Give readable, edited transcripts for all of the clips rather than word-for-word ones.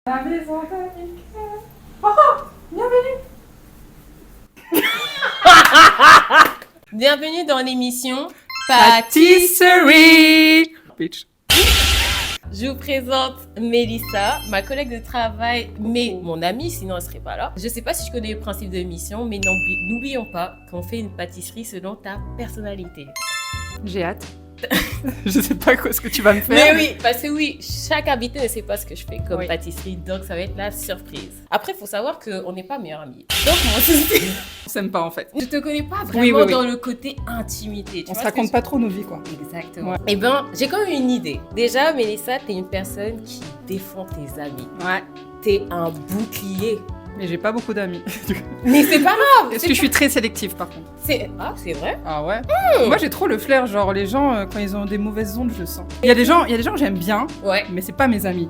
La maison de Mickey. Oh, bienvenue. Bienvenue dans l'émission Pâtisserie. Bitch. Je vous présente Mélissa, ma collègue de travail, mais mon amie, sinon elle serait pas là. Je sais pas si je connais le principe de l'émission, mais n'oublions pas qu'on fait une pâtisserie selon ta personnalité. J'ai hâte. Je sais pas ce que tu vas me faire. Mais oui, parce que oui, chaque invité ne sait pas ce que je fais comme Oui. pâtisserie, donc ça va être la surprise. Après, il faut savoir qu'on n'est pas meilleurs amis. Donc, mon souci, On s'aime pas en fait. je te connais pas vraiment Oui. dans le côté intimité. Tu On vois se ce que raconte pas trop nos vies quoi. Exactement. Ouais. Eh ben, j'ai quand même une idée. Déjà, Mélissa, t'es une personne qui défend tes amis. Ouais. T'es un bouclier. Mais j'ai pas beaucoup d'amis. Mais c'est pas grave. Est-ce que je suis très sélective par contre? Ah, c'est vrai? Ah ouais. Moi j'ai trop le flair, genre les gens quand ils ont des mauvaises ondes, je le sens. Il y a des gens que j'aime bien, Ouais. mais c'est pas mes amis.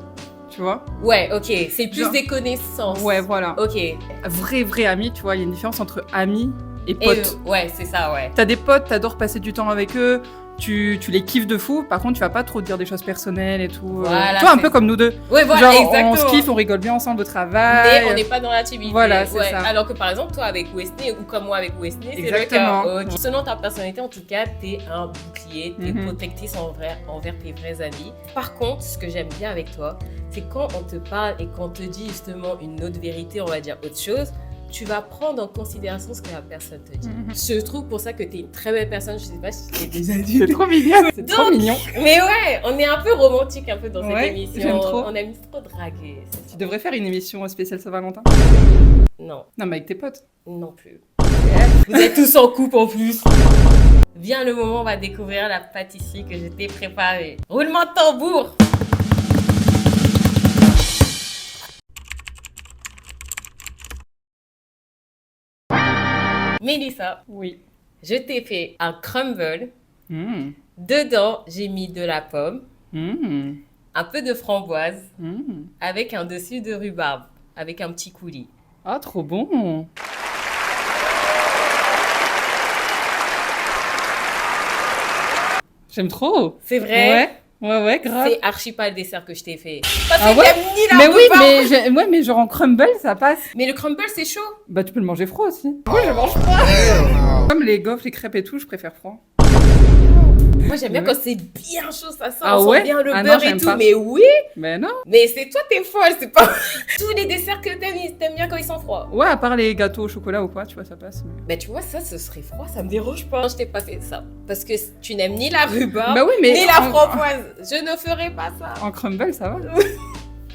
Tu vois? Ouais, ok. C'est plus Genre- des connaissances. Ouais, voilà. Ok. Vrai ami, tu vois, il y a une différence entre amis et potes. Ouais, c'est ça, ouais. T'as des potes, t'adores passer du temps avec eux, tu les kiffes de fou, par contre tu vas pas trop te dire des choses personnelles et tout. Voilà, Tu vois, un c'est- peu comme nous deux. Ouais, voilà, Genre exactement. on se kiffe, on rigole bien ensemble au Mais travail. on n'est pas dans l'intimité. Voilà, c'est ouais. ça. Alors que par exemple, toi avec Wesley ou comme moi avec Wesley, c'est le Exactement. cas. Ok. Selon ta personnalité, en tout cas, t'es un bouclier, t'es Mhm. protectrice envers tes vrais amis. Par contre, ce que j'aime bien avec toi, c'est quand on te parle et qu'on te dit justement une autre vérité, on va dire autre chose, tu vas prendre en considération ce que la personne te dit. Mhm. Je trouve pour ça que t'es une très belle personne. Je sais pas si tu l'es déjà dit. C'est trop mignon. C'est trop Donc, mignon. Mais ouais, on est un peu romantique un peu dans cette Ouais, émission. j'aime trop. On aime trop draguer. Tu devrais faire une émission spéciale Saint-Valentin. Non. Non, mais avec tes potes. Non plus. Vous êtes tous en couple en plus. Vient le moment, on va découvrir la pâtisserie que je t'ai préparée. Roulement de tambour. Mélissa, Oui. je t'ai fait un crumble. Mmh. Dedans, j'ai mis de la pomme, Mmh. un peu de framboise, Mmh. avec un dessus de rhubarbe, avec un petit coulis. Ah, trop bon. J'aime trop. C'est vrai? Ouais, grave. C'est archi pas le dessert que je t'ai fait. Parce Ah que ouais j'aime ni la Mais oui, rhubarbe. mais genre en crumble, ça passe. Mais le crumble, c'est chaud. Bah, tu peux le manger froid aussi. Moi, je mange froid. Comme les gaufres, les crêpes et tout, je préfère froid. Moi, j'aime bien Ouais. quand c'est bien chaud, ça sent, Ah on sent ouais bien le Ah non, beurre et j'aime tout. pas. Mais oui, Mais non. mais c'est toi, t'es folle, c'est pas tous les desserts que t'aimes bien quand ils sont froids. Ouais, à part les gâteaux au chocolat ou quoi, tu vois, ça passe. Bah tu vois, ça, ce serait froid, ça me dérange pas. Non, je t'ai pas fait ça. Parce que tu n'aimes ni la rhubarbe, Bah oui, mais ni la en- framboise. Je ne ferai pas ça. En crumble, ça va.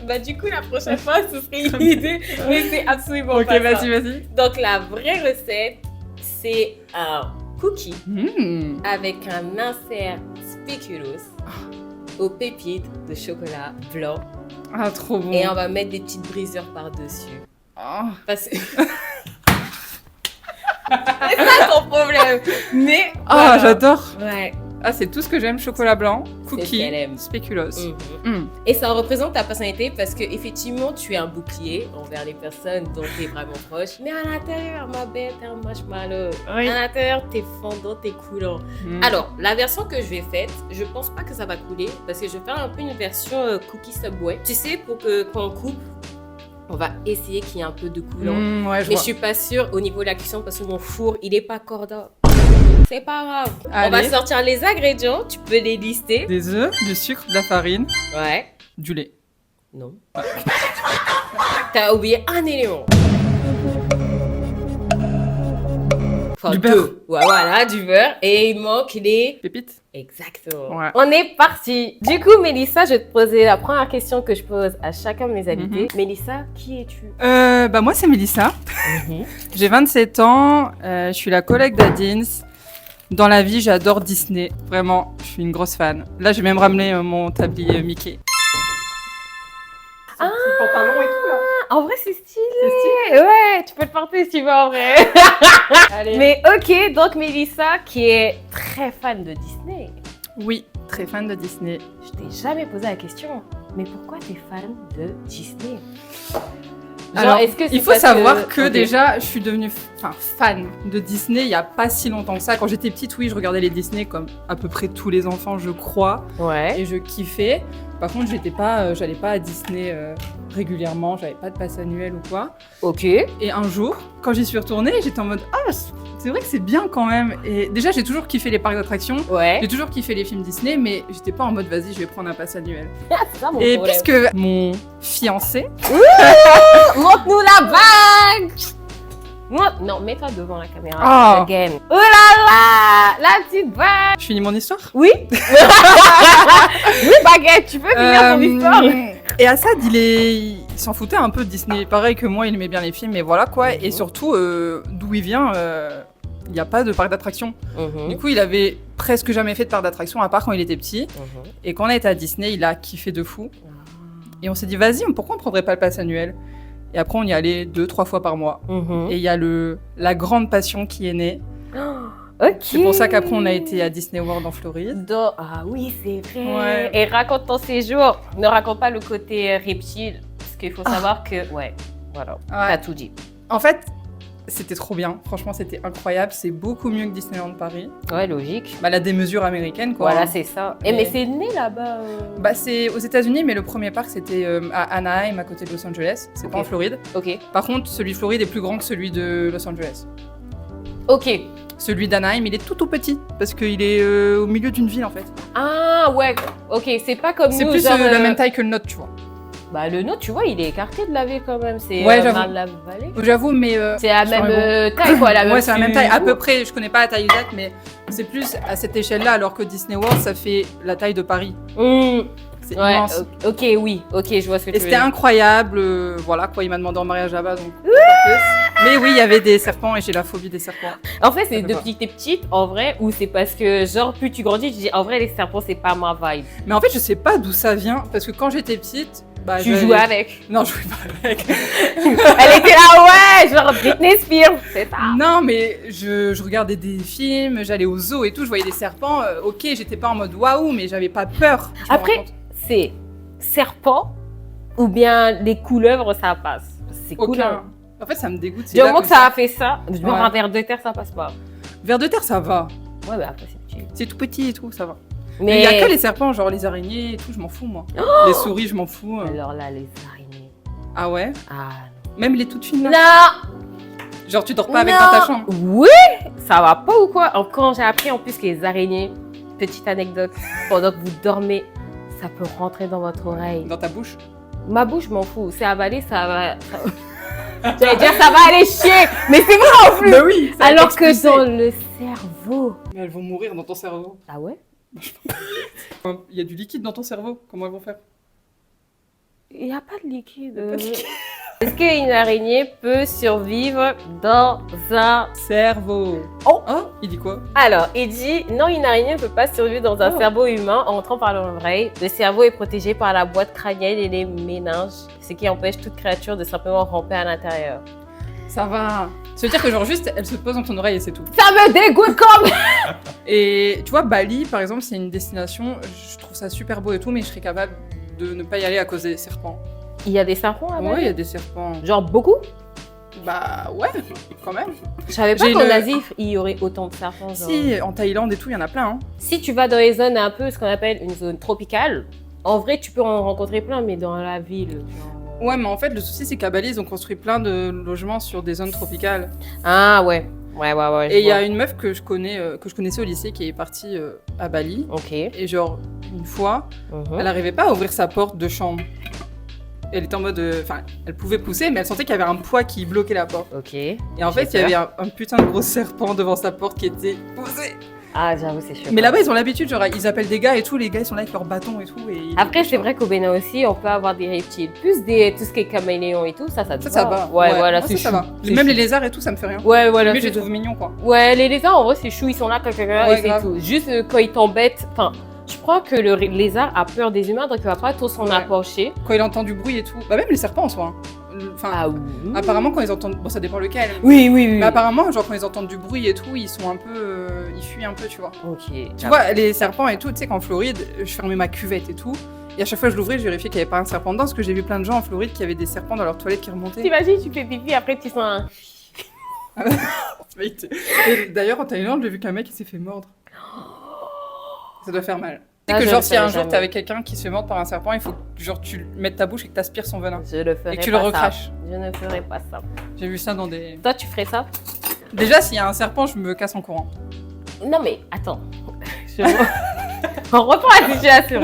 Bah du coup, la prochaine fois, ce serait une idée. Mais c'est absolument Ok, pas vas-y, ça. vas-y. Donc la vraie recette, c'est un cookie Mmh. avec un insert spéculoos aux pépites de chocolat blanc. Ah, trop bon. Et on va mettre des petites brisures par-dessus. Oh. Parce que... c'est ça ton problème. Mais... Ah, voilà. j'adore. Ouais. Ah, c'est tout ce que j'aime, chocolat blanc, ce cookie, qu'elle aime. spéculoos. Mhm. Mm. Et ça représente ta personnalité parce que effectivement tu es un bouclier envers les personnes dont tu es vraiment proche. Mais à l'intérieur, ma belle, t'es un marshmallow. Oui. À l'intérieur, t'es fondant, t'es coulant. Mm. Alors, la version que je vais faire, je pense pas que ça va couler parce que je vais faire un peu une version cookie Subway. Tu sais, pour que quand on coupe, on va essayer qu'il y ait un peu de coulant. Mm, ouais, je Mais vois. je suis pas sûre au niveau de la cuisson parce que mon four, il est pas cordon. C'est pas grave. On va Allez. sortir les ingrédients, tu peux les lister. Des œufs, du sucre, de la farine, Ouais. du lait. Non. T'as oublié un élément. Enfin, Du beurre. deux. Ouais, voilà, du beurre. Et il manque les... Pépites. Exactement. Ouais. On est parti. Du coup, Mélissa, je vais te poser la première question que je pose à chacun de mes invités. Mélissa, qui es-tu? Bah moi c'est Mélissa, j'ai 27 ans, je suis la collègue d'Adins. Dans la vie j'adore Disney, vraiment, je suis une grosse fan. Là j'ai même ramené mon tablier Mickey. Ah. pantalon et tout là. En vrai, c'est stylé. C'est stylé. Ouais, tu peux le porter si tu veux en vrai. Allez. Mais ok, donc Mélissa, qui est très fan de Disney. Oui, très fan de Disney. Je t'ai jamais posé la question, mais pourquoi t'es fan de Disney? Alors, est-ce que c'est il faut parce savoir que Ok. déjà, je suis devenue fan de Disney il n'y a pas si longtemps que ça. Quand j'étais petite, oui, je regardais les Disney comme à peu près tous les enfants, je crois. Ouais. Et je kiffais. Par contre, j'allais pas à Disney régulièrement, j'avais pas de passe annuel ou quoi. Ok. Et un jour, quand j'y suis retournée, j'étais en mode ah, c'est vrai que c'est bien quand même. Et déjà, j'ai toujours kiffé les parcs d'attractions. Ouais. J'ai toujours kiffé les films Disney, mais j'étais pas en mode vas-y, je vais prendre un pass annuel. C'est ça mon Et problème. puisque mon fiancé, Montre-nous la bague. Non, mets-toi devant la caméra. Ah. Again. Oh là là, la petite bague. je finis mon histoire. Oui. Oui, baguette, tu peux finir ton histoire. Et Assad, il s'en foutait un peu de Disney. Pareil que moi, il aimait bien les films, mais voilà quoi. Et surtout, d'où il vient, il n'y a pas de parc d'attractions. Du coup, il avait presque jamais fait de parc d'attractions, à part quand il était petit. Et quand on était à Disney, il a kiffé de fou. Et on s'est dit, vas-y, pourquoi on prendrait pas le pass annuel? Et après, on y allait 2-3 fois par mois. Et il y a la grande passion qui est née. Ok. C'est pour ça qu'après, on a été à Disney World en Floride. Ah oui, c'est vrai. Ouais. Et raconte ton séjour. Ne raconte pas le côté reptile. Parce qu'il faut savoir que, ouais, voilà, t'as tout dit. En fait, c'était trop bien. Franchement, c'était incroyable. C'est beaucoup mieux que Disneyland Paris. Ouais, logique. Bah, la démesure américaine, quoi. Voilà, c'est ça. Mais c'est né là-bas. Bah, c'est aux États-Unis, mais le premier parc, c'était à Anaheim, à côté de Los Angeles. C'est pas en Floride. Ok. Par contre, celui de Floride est plus grand que celui de Los Angeles. Ok. Celui d'Anaheim, il est tout petit, parce qu'il est au milieu d'une ville, en fait. Ah, ouais. Ok, c'est pas comme C'est nous, plus genre, la même taille que le nôtre, tu vois. Bah, le nôtre, tu vois, il est écarté de la ville quand même. C'est Ouais, j'avoue. la vallée. J'avoue, mais... C'est la même taille, quoi. Ouais, c'est la même taille, à peu près. Je connais pas la taille exacte, mais c'est plus à cette échelle-là, alors que Disney World, ça fait la taille de Paris. C'est Ouais, immense. ok, oui. Ok, je vois ce que tu Et veux c'était dire. incroyable. Voilà, quoi, il m'a demandé en mariage là-bas, donc... Mais oui, il y avait des serpents et j'ai la phobie des serpents. En fait, c'est Ça fait depuis que t'es petite, en vrai, ou c'est parce que, genre, plus tu grandis, tu dis, en vrai, les serpents, c'est pas ma vibe. Mais en fait, je sais pas d'où ça vient, parce que quand j'étais petite... Bah, Tu jouais avec. Non, je jouais pas avec. Elle était là, ouais, genre Britney Spears, c'est ça. Non, mais je regardais des films, j'allais au zoo et tout, je voyais des serpents. Ok, j'étais pas en mode waouh, mais j'avais pas peur. tu me rends Après, compte. c'est serpent ou bien les couleuvres, ça passe. C'est cool. Aucun. En fait, ça me dégoûte. Du moment que ça a fait ça, genre Ouais. un verre de terre, ça passe pas. Vers de terre, ça va. Ouais, bah après, c'est petit. C'est tout petit et tout, ça va. Mais il y a que les serpents, genre les araignées et tout, je m'en fous, moi. Les souris, je m'en fous. Alors là, les araignées. Ah ouais? Ah Même les toutes fines là? non. Genre, tu dors pas avec dans ta chambre? Oui, ça va pas ou quoi? Quand j'ai appris en plus que les araignées, petite anecdote, pendant que vous dormez, ça peut rentrer dans votre oreille. Dans ta bouche? Ma bouche, je m'en fous. C'est avalé, ça va. J'allais dire ça va aller chier, mais c'est vrai en plus. Bah oui! ça va Alors que t'expulser. dans le cerveau. Mais elles vont mourir dans ton cerveau. Ah ouais? Il y a du liquide dans ton cerveau, comment elles vont faire? Il n'y a pas de liquide. Pas de liquide. Est-ce qu'une araignée peut survivre dans un... Cerveau. Oh. Il dit quoi? Alors, il dit, non, une araignée ne peut pas survivre dans un Oh. cerveau humain en entrant par l'oreille. Le cerveau est protégé par la boîte crânienne et les méninges, ce qui empêche toute créature de simplement ramper à l'intérieur. Ça va. Ça veut dire que genre juste, elle se pose dans ton oreille et c'est tout. Ça me dégoûte comme... Et tu vois, Bali, par exemple, c'est une destination, je trouve ça super beau et tout, mais je serais capable de ne pas y aller à cause des serpents. Il y a des serpents là-bas? Ouais, il y a des serpents. Genre beaucoup? Bah ouais, quand même. Je savais pas J'ai qu'en une- Asie, il y aurait autant de serpents. Genre. Si, en Thaïlande et tout, il y en a plein. Hein. Si tu vas dans les zones un peu, ce qu'on appelle une zone tropicale, en vrai, tu peux en rencontrer plein, mais dans la ville. genre- Ouais, mais en fait, le souci, c'est qu'à Bali, ils ont construit plein de logements sur des zones tropicales. Ah ouais. Ouais. Et il y a une meuf que je connaissais au lycée qui est partie à Bali. Ok. Et genre, une fois, Mhm. elle n'arrivait pas à ouvrir sa porte de chambre. Elle était en mode... Enfin, elle pouvait pousser, mais elle sentait qu'il y avait un poids qui bloquait la porte. Ok. Et en fait, il y avait un putain de gros serpent devant sa porte qui était posé. Ah, j'avoue, c'est chiant. Mais là-bas, ils ont l'habitude, genre, ils appellent des gars et tout, les gars, ils sont là avec leurs bâtons et tout. Et Après, c'est vrai qu'au Bénin aussi, on peut avoir des reptiles. Plus tout ce qui est caméléon et tout, ça te Ça va. Ouais, voilà, moi, c'est ça chou. va. C'est Même chou. les lézards et tout, ça me fait rien. Ouais, voilà. Mais je c'est les trouve mignons, quoi. Ouais, les lézards, en vrai, c'est chou, ils sont là, Ouais, et c'est grave. tout. Juste quand ils t'embêtent, enfin, je crois que le lézard a peur des humains, donc il va pas trop s'en Ouais. approcher. Quand il entend du bruit et tout. Bah, même les serpents en soi. Hein. Enfin, Ah oui. apparemment, quand ils entendent. Bon, ça dépend lequel. Oui. Mais apparemment, genre, quand ils entendent du bruit et tout, ils sont un peu. Ils fuient un peu, tu vois. Ok. Tu vois, les serpents et tout, tu sais qu'en Floride, je fermais ma cuvette et tout. Et à chaque fois que je l'ouvrais, je vérifiais qu'il n'y avait pas un serpent dedans, parce que j'ai vu plein de gens en Floride qui avaient des serpents dans leurs toilettes qui remontaient. T'imagines, tu fais pipi, après tu sens un... Et d'ailleurs, en Thaïlande, j'ai vu qu'un mec il s'est fait mordre. Ça doit faire mal. Tu sais Ça, que je genre le si un ferai jour jamais. t'es avec quelqu'un qui se fait mordre par un serpent, il faut que genre tu mettes ta bouche et que t'aspires son venin. Je le ferai Et que tu pas le recraches. ça. Je ne ferai pas ça. J'ai vu ça dans des... Toi, tu ferais ça? Déjà, s'il y a un serpent, je me casse en courant. Non, mais attends. On reprend la situation.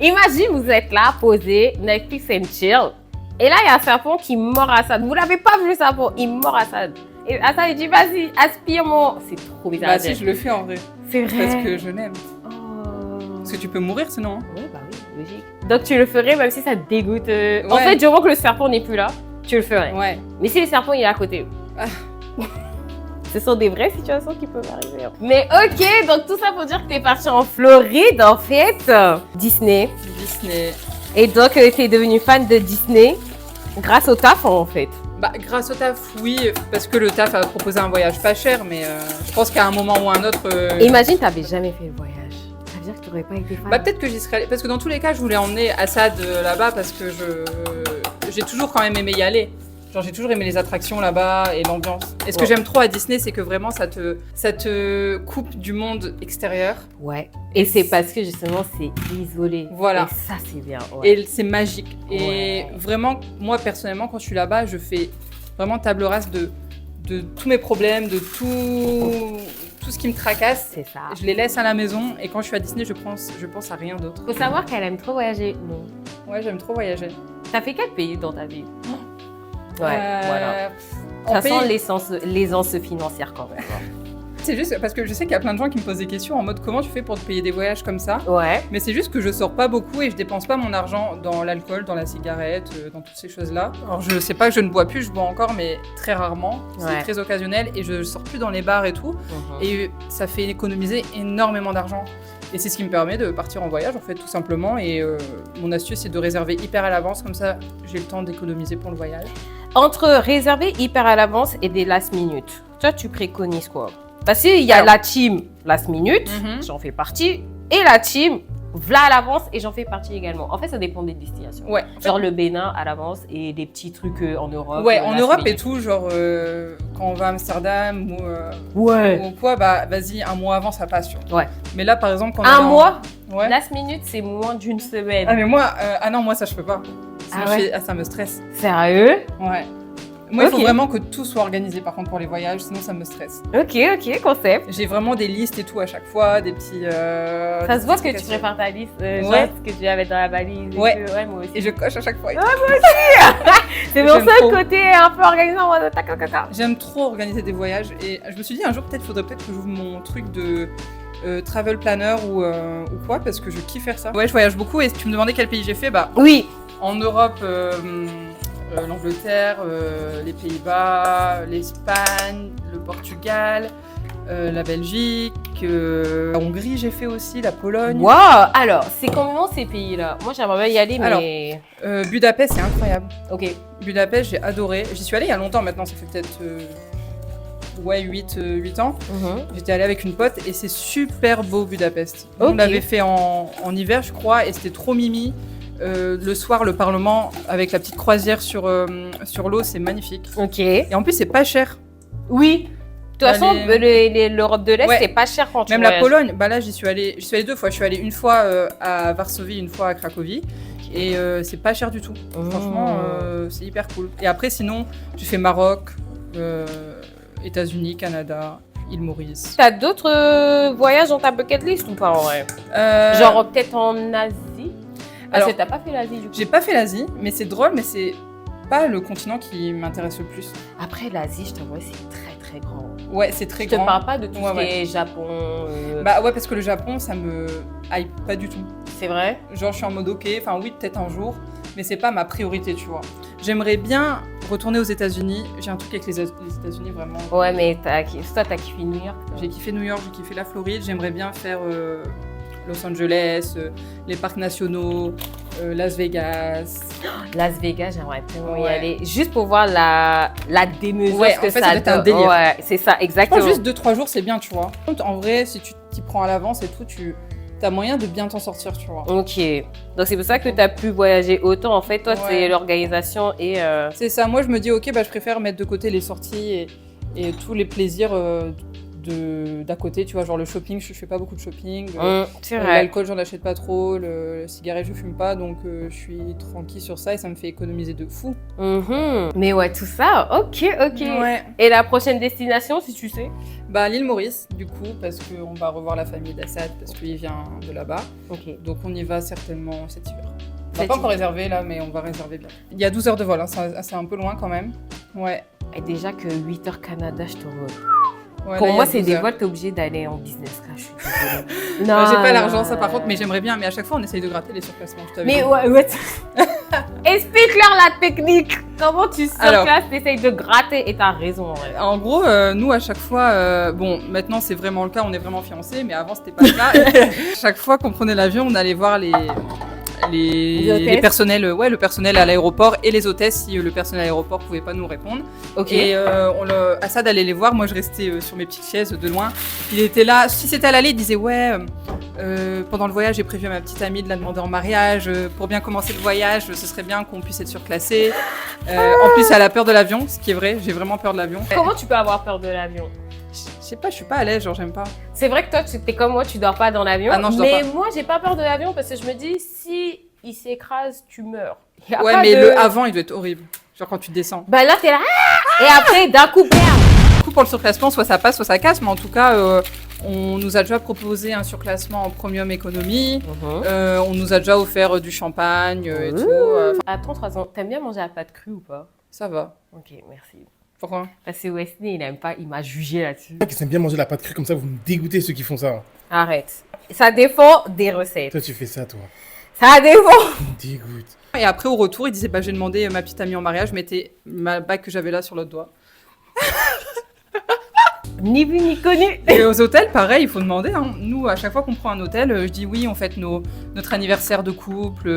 Imagine, vous êtes là, posé, Netflix and chill. Et là, il y a un serpent qui mord Assad. Vous l'avez pas vu, le serpent? Il mord Assad. Et Assad, il dit, vas-y, aspire mon... C'est trop bizarre. Bah si, je le fais en vrai. C'est vrai. Parce que je l'aime. Oh. Parce que tu peux mourir sinon. Hein. Oui, bah oui, logique. Donc, tu le ferais même si ça te dégoûte. En fait, du moment que le serpent n'est plus là, tu le ferais. Ouais. Mais si le serpent, il est à côté. Ah. Ce sont des vraies situations qui peuvent arriver. Mais ok, donc tout ça pour dire que t'es partie en Floride, en fait. Disney. Disney. Et donc, t'es devenue fan de Disney grâce au taf, en fait. Bah grâce au taf, oui, parce que le taf a proposé un voyage pas cher, mais je pense qu'à un moment ou un autre... Imagine, t'avais jamais fait le voyage. Ça veut dire que t'aurais pas été fan. Bah peut-être que j'y serais allée, parce que dans tous les cas, je voulais emmener Assad là-bas parce que j'ai toujours quand même aimé y aller. Genre j'ai toujours aimé les attractions là-bas et l'ambiance. Et ce que j'aime trop à Disney, c'est que vraiment ça te coupe du monde extérieur. Ouais. Et c'est parce que justement, c'est isolé. Voilà. Et ça, c'est bien. Ouais. Et c'est magique. Et vraiment, moi personnellement, quand je suis là-bas, je fais vraiment table rase de tous mes problèmes, de tout ce qui me tracasse. C'est ça. Je les laisse à la maison et quand je suis à Disney, je pense à rien d'autre. Faut savoir qu'elle aime trop voyager. Non. Ouais, j'aime trop voyager. T'as fait quel pays dans ta vie? Ouais, Euh, voilà. en Ça sent pays- l'aisance financière quand même. C'est juste parce que je sais qu'il y a plein de gens qui me posent des questions en mode comment tu fais pour te payer des voyages comme ça. Ouais. Mais c'est juste que je sors pas beaucoup et je dépense pas mon argent dans l'alcool, dans la cigarette, dans toutes ces choses-là. Alors je sais pas que je ne bois plus, je bois encore, mais très rarement. C'est Ouais. très occasionnel et je sors plus dans les bars et tout. Et ça fait économiser énormément d'argent. Et c'est ce qui me permet de partir en voyage, en fait, tout simplement. Et mon astuce, c'est de réserver hyper à l'avance, comme ça, j'ai le temps d'économiser pour le voyage. Entre réserver hyper à l'avance et des last minute, toi, tu préconises quoi? Parce qu'il y a Alors- la team last minute, Mhm. j'en fais partie, et la team v'là à l'avance, et j'en fais partie également. En fait, ça dépend des destinations. Ouais. Genre le Bénin à l'avance et des petits trucs en Europe. Ouais, en last Europe et minute. tout, genre quand on va à Amsterdam Ouais. ou quoi, bah vas-y, un mois avant ça passe. Tu vois. Ouais. Mais là, par exemple, quand Un mois, Ouais. last minute, c'est moins d'une semaine. Ah mais moi, non, moi ça je peux pas. Sinon, Ah ouais? ça me stresse. Sérieux? Ouais. Moi, il faut Ok. vraiment que tout soit organisé par contre pour les voyages, sinon ça me stresse. Ok, concept. J'ai vraiment des listes et tout à chaque fois, des petits. Ça des se voit petits que tu trucs à préfères ta liste, genre Ouais. ce que tu avais dans la valise. et Ouais. tout. Ouais, moi aussi. Et je coche à chaque fois. C'est pour J'aime ça trop. le côté un peu organisé en mode tac, tac, tac, tac. J'aime trop organiser des voyages et je me suis dit un jour faudrait peut-être que j'ouvre mon truc de travel planner ou quoi parce que je kiffe faire ça. Ouais, je voyage beaucoup et si tu me demandais quel pays j'ai fait, bah Oui. en Europe, l'Angleterre, les Pays-Bas, l'Espagne, le Portugal, la Belgique, la Hongrie j'ai fait aussi, la Pologne. Waouh. Alors, c'est comment ces pays-là? Moi, j'aimerais bien y aller, mais. Budapest, c'est incroyable. Ok. Budapest, j'ai adoré. J'y suis allée il y a longtemps maintenant, ça fait peut-être 8 ans. J'étais allée avec une pote et c'est super beau Budapest. On Ok. l'avait fait en hiver, je crois, et c'était trop mimi. Le soir, le Parlement avec la petite croisière sur l'eau, c'est magnifique. Ok. Et en plus, c'est pas cher. Oui. De toute façon, l'Europe de l'Est, Ouais. c'est pas cher quand tu Même la voyages. Pologne, bah là, j'y suis allée 2 fois. Je suis allée une fois à Varsovie, une fois à Cracovie. Et c'est pas cher du tout. Franchement, c'est hyper cool. Et après, sinon, j'ai fait Maroc, États-Unis, Canada, île Maurice. T'as d'autres voyages dans ta bucket list ou pas en vrai? Genre peut-être en Asie? Parce alors, que t'as pas fait l'Asie du coup. j'ai pas fait l'Asie, mais c'est drôle, mais c'est pas le continent qui m'intéresse le plus. Après l'Asie, je t'avoue, c'est très très grand. Ouais, c'est très Je te grand. parle pas de tout Ouais, ce qui ouais. est Japon. Bah ouais, parce que le Japon, ça me hype pas du tout. C'est vrai? Genre, je suis en mode ok, enfin oui, peut-être un jour, mais c'est pas ma priorité, tu vois. J'aimerais bien retourner aux États-Unis. J'ai un truc avec les États-Unis vraiment. Ouais, mais toi, t'as kiffé New York. toi. J'ai kiffé New York, j'ai kiffé la Floride. J'aimerais bien faire Los Angeles, les parcs nationaux, Las Vegas. Las Vegas, j'aimerais tellement y Ouais. aller. Juste pour voir la démesure Ouais, que en fait, ça ça doit être un donne. délire. Ouais, c'est ça, Je exactement. pense juste 2-3 jours, c'est bien, tu vois. En vrai, si tu t'y prends à l'avance et tout, t'as moyen de bien t'en sortir, tu vois. Ok. Donc c'est pour ça que t'as pu voyager autant. En fait, toi, Ouais. c'est l'organisation et. C'est ça, moi je me dis ok, bah, je préfère mettre de côté les sorties et tous les plaisirs d'à côté, tu vois, genre le shopping, je fais pas beaucoup de shopping. C'est vrai. L'alcool, j'en achète pas trop, le cigarette, je fume pas, donc je suis tranquille sur ça et ça me fait économiser de fou. Mais ouais, tout ça, ok. Ouais. Et la prochaine destination, si tu sais? Bah, l'île Maurice, du coup, parce qu'on va revoir la famille d'Assad, parce qu'il vient de là-bas. Ok. Donc on y va certainement cet hiver. On Cet va pas encore hiver. réserver là, mais on va réserver bien. Il y a 12 heures de vol, hein, c'est un peu loin quand même. Ouais. Et déjà que 8 heures Canada, je te vois. Ouais, Pour là, il y moi, a c'est 12 des heures. vols, t'es obligé d'aller en business class, je suis désolée. J'ai pas l'argent, ça par contre, mais j'aimerais bien. Mais à chaque fois, on essaye de gratter les surclassements. Je t'avais Mais dit. ouais. Explique-leur la technique. Comment tu Alors. surclasses, t'essayes de gratter et t'as raison en vrai. En gros, nous, à chaque fois, bon, maintenant c'est vraiment le cas, on est vraiment fiancés, mais avant c'était pas le cas. Chaque fois qu'on prenait l'avion, on allait voir les hôtesses. personnels, le personnel à l'aéroport et les hôtesses si le personnel à l'aéroport pouvait pas nous répondre. Ok. Et Assad allait les voir, moi je restais sur mes petites chaises de loin. Il était là, si c'était à l'aller, il disait ouais, pendant le voyage j'ai prévu à ma petite amie de la demander en mariage, pour bien commencer le voyage, ce serait bien qu'on puisse être surclassé. En plus elle a peur de l'avion, ce qui est vrai, j'ai vraiment peur de l'avion. Comment tu peux avoir peur de l'avion? Je sais pas, je suis pas à l'aise, genre j'aime pas. C'est vrai que toi, t'es comme moi, tu dors pas dans l'avion. Ah non, je dors mais pas. moi, j'ai pas peur de l'avion parce que je me dis, si il s'écrase, tu meurs. Y a Ouais, pas mais de- le avant il doit être horrible, genre quand tu descends. Bah là, t'es là, ah et après, d'un coup, bam. Du coup pour le surclassement, soit ça passe, soit ça casse, mais en tout cas, on nous a déjà proposé un surclassement en premium économie. On nous a déjà offert du champagne et tout. À 33 ans, t'aimes bien manger la pâte crue ou pas? Ça va. Ok, merci. Pourquoi? Parce que Wesley, il aime pas, il m'a jugé là-dessus. Qui aiment bien manger la pâte crue comme ça, vous me dégoûtez ceux qui font ça. Arrête. Ça défend des recettes. Toi, tu fais ça, toi. Ça défend. Tu me dégoûtes. Et après au retour, il disait bah j'ai demandé ma petite amie en mariage, je mettais ma bague que j'avais là sur l'autre doigt. Ni vu ni connu. Et aux hôtels, pareil, il faut demander. Hein. Nous, à chaque fois qu'on prend un hôtel, je dis oui, on fête notre anniversaire de couple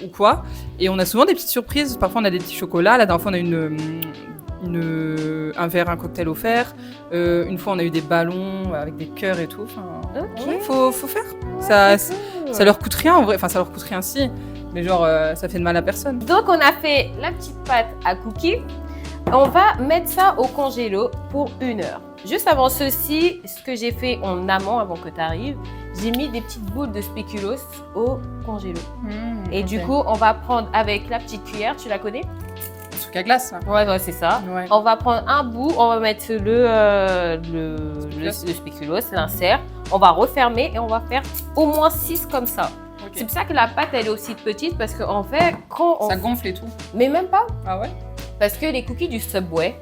ou quoi. Et on a souvent des petites surprises. Parfois, on a des petits chocolats. La dernière fois, on a un verre, un cocktail offert. Une fois, on a eu des ballons avec des cœurs et tout. Enfin, Ok. ouais, faut faire. Ça leur coûte rien en vrai. Enfin, ça leur coûte rien si. Mais genre, ça fait de mal à personne. Donc, on a fait la petite pâte à cookies. On va mettre ça au congélo pour 1 heure. Juste avant ceci, ce que j'ai fait en amont, avant que tu arrives, j'ai mis des petites boules de spéculoos au congélo. Et du coup, on va prendre avec la petite cuillère, tu la connais? un truc à glace. Là. Ouais, c'est ça. Ouais. On va prendre un bout, on va mettre le spéculoos, l'insert. On va refermer et on va faire au moins 6 comme ça. Ok. C'est pour ça que la pâte, elle est aussi petite parce qu'en fait, quand on... Ça gonfle et tout. Mais même pas. Ah ouais? Parce que les cookies du Subway,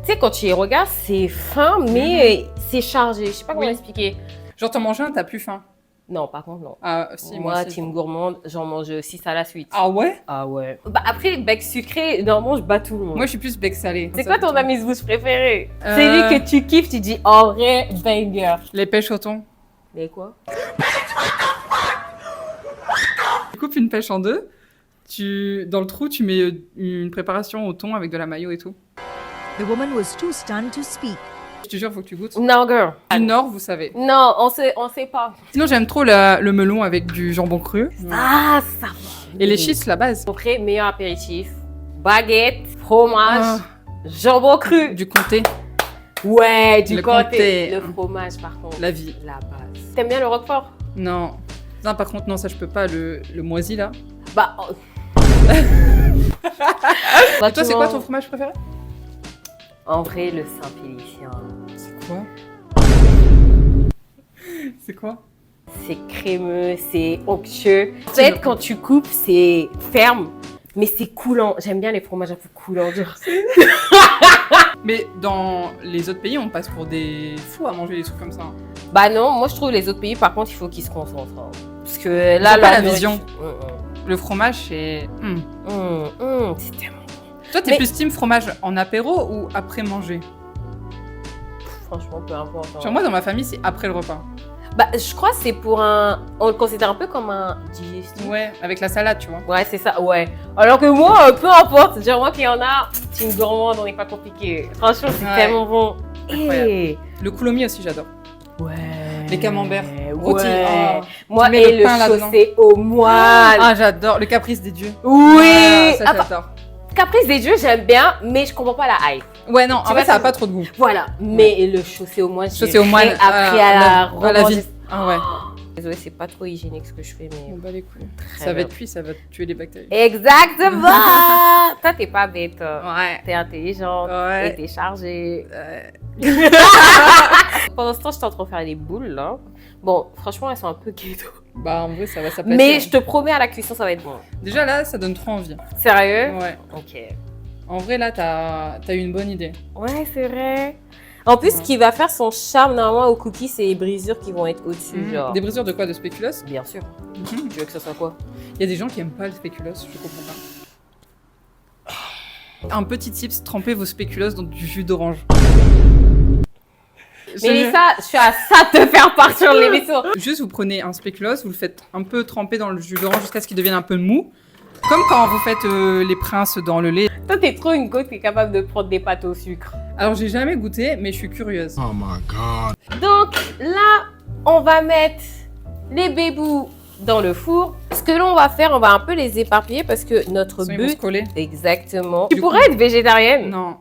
tu sais, quand tu les regardes, c'est fin, mais c'est chargé. Je sais pas comment Oui. expliquer. Genre, t'en manges un, t'as plus faim. Non, par contre, non. Ah si, moi, aussi. team gourmande, j'en mange 6 à la suite. Ah ouais? Ah ouais. Bah, après, bec sucré, normalement, je bats tout le monde. Moi, je suis plus bec salé. c'est quoi ton amuse-bouche préféré? Euh, C'est lui que tu kiffes, tu dis en vrai, banger. Les pêches au thon. Mais quoi? Tu coupes une pêche en deux. Dans le trou, tu mets une préparation au thon avec de la mayo et tout. The woman was too stunned to speak. Je te jure, faut que tu goûtes. Non, girl. Du Nord, vous savez. Non, on sait pas. Sinon, j'aime trop le melon avec du jambon cru. Ah, ça va. Et les chips, la base. Après, meilleur apéritif. Baguette, fromage, Ah, jambon cru. du comté, Ouais, du Le comté. comté. Le fromage, par contre. la vie. La base. T'aimes bien le roquefort? Non. Non, par contre, non, ça, je peux pas. Le moisi, là. Bah. Et toi, c'est quoi ton fromage préféré? En vrai, le Saint-Félicien. C'est quoi? C'est quoi? C'est crémeux, c'est onctueux. En fait, quand tu coupes, c'est ferme, mais c'est coulant. J'aime bien les fromages un peu coulants. Genre. Mais dans les autres pays, on passe pour des fous à manger des trucs comme ça. Bah non, moi je trouve les autres pays, par contre, il faut qu'ils se concentrent. Hein. Parce que là, Ils ont pas la nourriture- vision. Le fromage, c'est... C'est tellement. Toi, t'es Mais- plus team fromage en apéro ou après manger? Franchement, peu importe. hein. Genre moi, dans ma famille, c'est après le repas. Bah, je crois que c'est pour un. On le considère un peu comme un digestif. Ouais, avec la salade, tu vois. Ouais, c'est ça, ouais. Alors que moi, peu importe. Genre, moi qui en a, team gourmande, on n'est pas compliqué. Franchement, c'est Ouais. tellement bon. Incroyable. Et... Le coulomier aussi, j'adore. Ouais. Les camemberts. Rôtis. Ouais. Ah. Moi, Tu mets et le le pain là-dedans. chaussé au moine. Ah, j'adore. Le caprice des dieux. Oui. Ah, ça, Ah, bah, j'adore. Caprice des dieux, j'aime bien, mais je comprends pas la hype. Ouais, non, en vois, fait, ça a c'est- pas trop de goût. Voilà, mais le chaussé au moins, j'ai Chaussé au moine. rien appris à la vie. remanger. Ah ouais. Désolée, c'est pas trop hygiénique ce que je fais, mais... On bat les couilles. Très Ça va bien. être cuit, ça va tuer les bactéries. Exactement. Toi, t'es pas bête. Ouais. T'es intelligente. Ouais. Et t'es chargée. Pendant ce temps, je suis en train de faire des boules, là. Bon, franchement, elles sont un peu ghetto. Bah, en vrai, ça va s'aplatir. Mais je te promets, à la cuisson, ça va être bon. Déjà, là, ça donne trop envie. Sérieux? Ouais. Ok. En vrai, là, t'as eu une bonne idée. Ouais, c'est vrai. En plus, ce qui va faire son charme, normalement, au cookie, c'est les brisures qui vont être au-dessus, genre. Des brisures de quoi? De spéculoos? Bien sûr. Mhm. Tu veux que ce soit quoi? Il y a des gens qui aiment pas le spéculoos, je comprends pas. Un petit tips, trempez vos spéculoos dans du jus d'orange. Mélissa, je suis à ça de te faire partir de l'émission. Juste, vous prenez un spéculoos, vous le faites un peu tremper dans le jus d'orange jusqu'à ce qu'il devienne un peu mou. Comme quand vous faites les princes dans le lait. Toi, t'es trop une gosse qui est capable de prendre des pâtes au sucre. Alors, j'ai jamais goûté, mais je suis curieuse. Oh my god. Donc là, on va mettre les bébous dans le four. Ce que l'on va faire, on va un peu les éparpiller parce que notre Sinon, ils vont se but... coller. Exactement. Du Tu coup- pourrais être végétarienne? Non.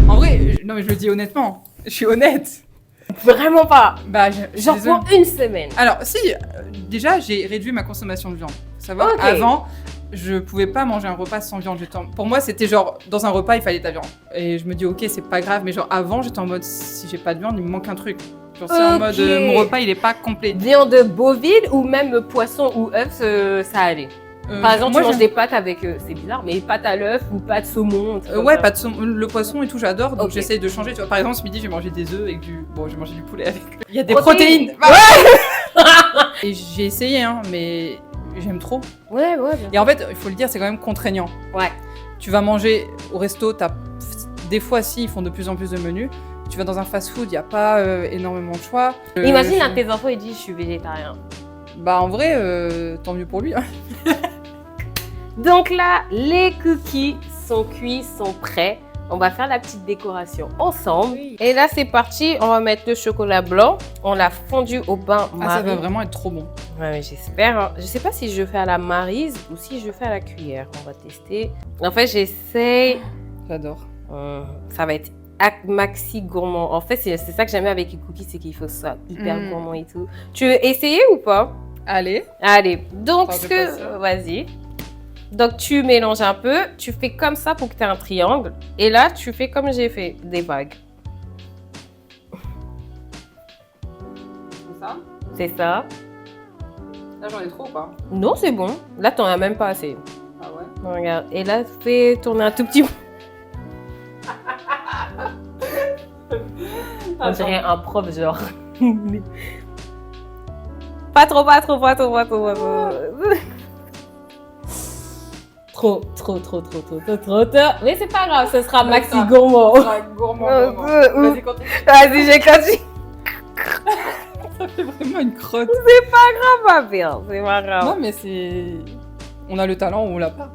En vrai, non, mais je le dis honnêtement. Je suis honnête. Vraiment pas. Bah, Genre désolée. pour une semaine. Alors, si, déjà, j'ai réduit ma consommation de viande. Faut savoir, Ok. avant, je pouvais pas manger un repas sans viande. Pour moi, c'était genre, dans un repas, il fallait de la viande. Et je me dis, ok, c'est pas grave, mais genre, avant, j'étais en mode, si j'ai pas de viande, il me manque un truc. Genre, c'est en Ok. mode, mon repas, il est pas complet. Viande bovine ou même poisson ou œuf, ça allait. Par exemple, moi, tu manges j'aime- des pâtes avec, c'est bizarre, mais pâtes à l'œuf ou pâtes saumon. un truc comme Ouais, ça. pas de saumon, le poisson et tout, j'adore, donc Ok. j'essaye de changer. Tu vois, par exemple, ce midi, j'ai mangé des œufs avec du. Bon, j'ai mangé du poulet avec. Il y a des Protéines. protéines. Et j'ai essayé, hein, mais j'aime trop. Ouais, ouais. bien Et en fait, il faut le dire, c'est quand même contraignant. Ouais. Tu vas manger au resto, des fois, si, ils font de plus en plus de menus. Tu vas dans un fast-food, il n'y a pas énormément de choix. Imagine je- un de tes enfants, il dit je suis végétarien. Bah, en vrai, tant mieux pour lui. Hein. Donc là, les cookies sont cuits, sont prêts. On va faire la petite décoration ensemble. Oui. Et là, c'est parti. On va mettre le chocolat blanc. On l'a fondu au bain Ah, ça marie. va vraiment être trop bon. Ouais, mais j'espère. Hein. Je sais pas si je fais à la maryse ou si je fais à la cuillère. On va tester. En fait, j'essaye. J'adore. Ça va être maxi gourmand. En fait, c'est ça que j'aime bien avec les cookies, c'est qu'il faut ça hyper gourmand et tout. Tu veux essayer ou pas? Allez. Allez, donc Attends, ce je vais passer. que... Vas-y. Donc tu mélanges un peu, tu fais comme ça pour que tu aies un triangle. Et là, tu fais comme j'ai fait, des vagues. Comme ça. C'est ça. Là, j'en ai trop ou pas? Non, c'est bon. Là, t'en as même pas assez. Ah ouais. Regarde. Et là, fais tourner un tout petit peu. On dirait un prof, genre. Pas trop. Trop. Mais c'est pas grave, ce sera maxi ça. gourmand. Gourmand. Vas-y, continue. Vas-y, j'ai continué. Ça fait vraiment une crotte. Pas bien, c'est pas grave. Non, mais c'est. On a le talent ou on l'a pas.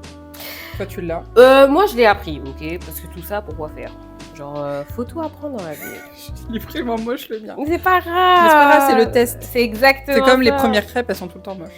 Toi, tu l'as. Moi, je l'ai appris, ok? Parce que tout ça, pourquoi faire? Genre, faut tout apprendre dans la vie. Il est vraiment moche le mien. Mais c'est pas grave. Mais c'est pas grave, c'est le test. C'est exactement C'est comme les ça. premières crêpes, elles sont tout le temps moches.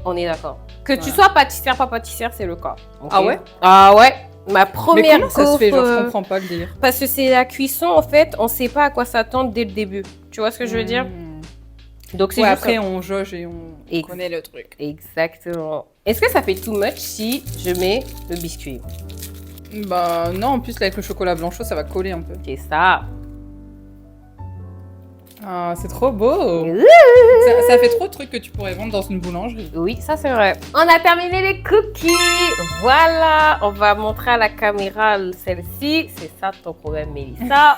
On est d'accord. Que tu Voilà. sois pâtissière, pas pâtissière, c'est le cas. ok? Ah ouais? Ah ouais. Ma Mais première comment ça se fait? Genre, gaufre, je comprends pas le délire. parce que c'est la cuisson, en fait, on sait pas à quoi s'attendre dès le début. Tu vois ce que je veux dire? Mmh. Donc c'est Ouais, juste après, ça. on jauge et on Ex- connaît le truc. Exactement. Est-ce que ça fait too much si je mets le biscuit? Bah, non, en plus, là, avec le chocolat blanc chaud, ça va coller un peu. C'est ça. Ah, c'est trop beau! Ouh. Ça fait trop de trucs que tu pourrais vendre dans une boulangerie. Oui, ça c'est vrai. On a terminé les cookies. Voilà, on va montrer à la caméra celle-ci. C'est ça ton problème, Mélissa.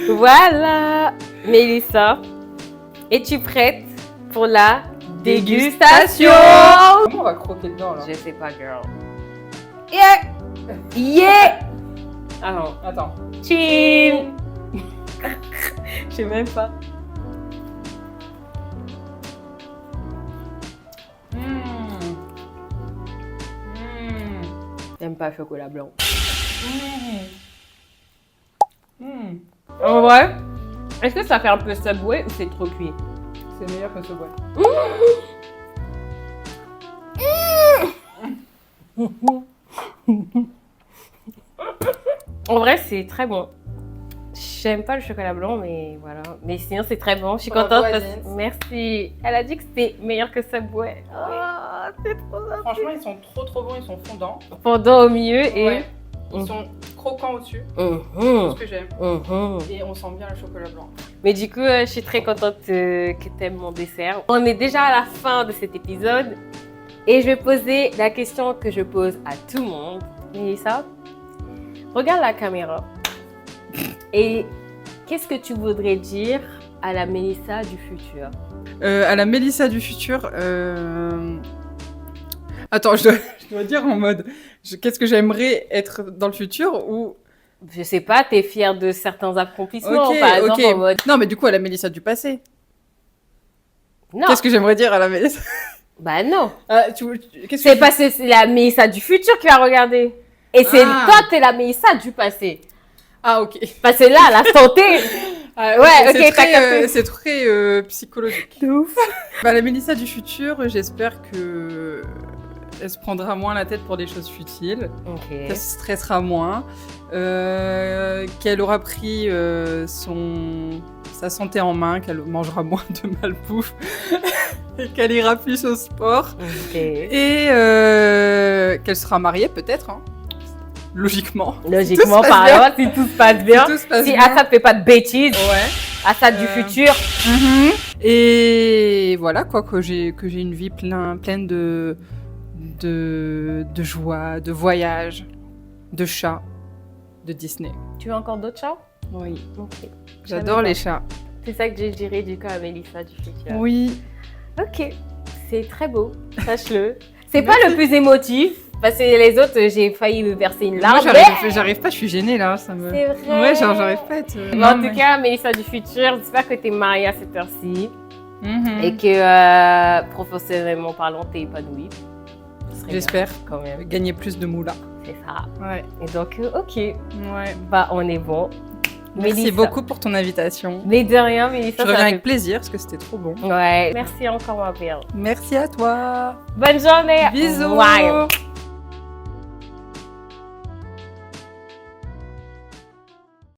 Voilà, Mélissa. Es-tu prête pour la dégustation? Comment on va croquer dedans, là? Je sais pas, girl. Yeah! Yeah! Alors, Attends. chim! Je sais même pas. J'aime pas le chocolat blanc. En vrai, est-ce que ça fait un peu Subway ou c'est trop cuit? C'est meilleur que ce bois. En vrai, c'est très bon. J'aime pas le chocolat blanc, mais voilà. Mais sinon, c'est très bon. Je suis Bravo, contente. Adeline. Merci. Elle a dit que c'était meilleur que Subway. Oh, c'est trop bien. Franchement, ils sont trop bons, ils sont fondants. Fondant au milieu et... Ouais. Ils sont croquants au-dessus. C'est Mhm. ce que j'aime. Mhm. Et on sent bien le chocolat blanc. Mais du coup, je suis très contente que tu aimes mon dessert. On est déjà à la fin de cet épisode. Et je vais poser la question que je pose à tout le monde. Mélissa, regarde la caméra. Et qu'est-ce que tu voudrais dire à la Mélissa du futur? À la Mélissa du futur, attends, je dois dire en mode, qu'est-ce que j'aimerais être dans le futur ou... Je sais pas, t'es fière de certains accomplissements, Ok, par exemple, ok. en mode... Non, mais du coup, à la Mélissa du passé. Non, Qu'est-ce que j'aimerais dire à la Mélissa bah non. Qu'est-ce C'est que parce que c'est la Mélissa du futur qui va regarder. Et c'est Ah. toi, t'es la Mélissa du passé. Ah, ok. Parce que là, la santé... Ah, Ouais, c'est ok, t'as très, capté. c'est très psychologique. De ouf. Bah, la Mélissa du futur, j'espère que elle se prendra moins la tête pour des choses futiles, Ok. qu'elle se stressera moins, qu'elle aura pris sa santé en main, qu'elle mangera moins de malbouffe et qu'elle ira plus au sport Ok. et qu'elle sera mariée peut-être, hein, logiquement. Logiquement Tout se passe parlant, si tout se passe bien. Si tout se passe Si bien. Assad fait pas de bêtises, Ouais. Assad du futur. Mhm. Et voilà quoi, que j'ai une vie pleine de joie, de voyage, de chats, de Disney. Tu veux encore d'autres chats? Oui. Ok. J'adore les chats. C'est ça que je dirais du coup à Mélissa du futur. Oui. Ok. C'est très beau, sache-le. C'est pas Merci. le plus émotif, parce que les autres, j'ai failli me verser une Moi, larme. j'arrive pas, je suis gênée là. Ça me... C'est vrai. Ouais, genre, j'arrive pas à être. Mais en tout cas, Mélissa du futur, j'espère que t'es mariée à cette heure-ci Mhm. et que professionnellement parlant, t'es épanouie. Ce serait J'espère bien, quand même. gagner plus de moula. C'est ça. Ouais. Et donc, ok. Ouais. Bah, on est bon. Merci Mélissa. beaucoup pour ton invitation. Mais de rien, Mélissa. Je ça reviens fait- avec plaisir parce que c'était trop bon. Ouais. Merci encore, ma belle. Merci à toi. Bonne journée. Bisous. Wow.